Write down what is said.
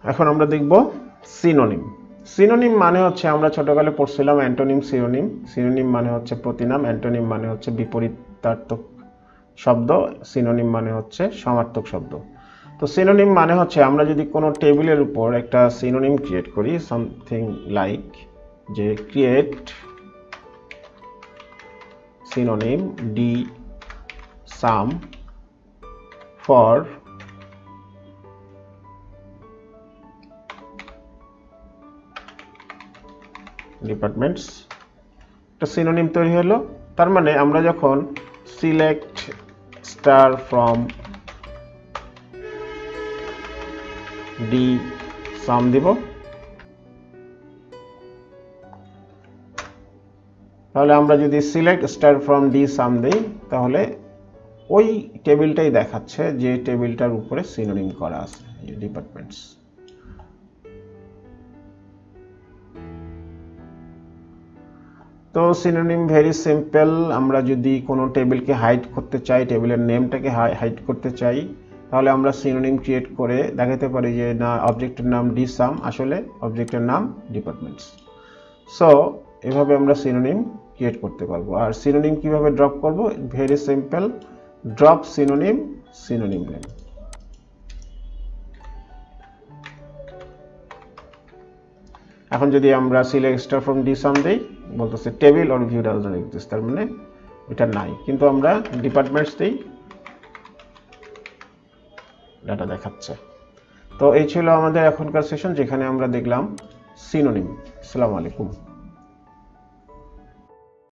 এখন আমরা দেখব সিনোনিম। সিনোনিম মানে হচ্ছে আমরা ছোটকালে পড়ছিলাম অ্যান্টোনিম সিনোনিম। সিনোনিম মানে হচ্ছে প্রতিনাম, অ্যান্টোনিম মানে হচ্ছে বিপরীতার্থক শব্দ, সিনোনিম মানে হচ্ছে সমার্থক শব্দ। তো সিনোনিম মানে হচ্ছে আমরা যদি কোনো টেবিলের উপর একটা সিনোনিম ক্রিয়েট করি, সামথিং লাইক যে create synonym D some for departments, একটা সিনোনিম তৈরি হলো। তার মানে আমরা যখন সিলেক্ট স্টার ফ্রম ডি সাম দিব, তাহলে আমরা যদি সিলেক্ট স্টার ফ্রম ডি সাম দিই তাহলে ওই টেবিলটাই দেখাচ্ছে যে টেবিলটার উপরে সিনোনিম করা আছে, ডিপার্টমেন্টস। তো সিনোনিম ভেরি সিম্পল। আমরা যদি কোনো টেবিলকে হাইড করতে চাই, টেবিলের নেমটাকে হাইড করতে চাই, তাহলে আমরা সিনোনিম ক্রিয়েট করে দেখাতে পারি যে না অবজেক্টের নাম ডি সাম, আসলে অবজেক্টের নাম ডিপার্টমেন্টস। সো এভাবে আমরা সিনোনিম ক্রিয়েট করতে পারবো। আর সিনোনিম কিভাবে ড্রপ করব? Very simple, drop synonym synonym name. এখন যদি আমরা সিলেক্ট স্টার ফ্রম ডি সাম দেই, বলতেছে table or view doesn't exist, তার মানে এটা নাই। কিন্তু আমরা ডিপার্টমেন্টস দেই, ডাটা দেখাচ্ছে। তো এই ছিল আমাদের এখনকার সেশন, যেখানে আমরা দেখলাম সিনোনিম। আসসালামু আলাইকুম।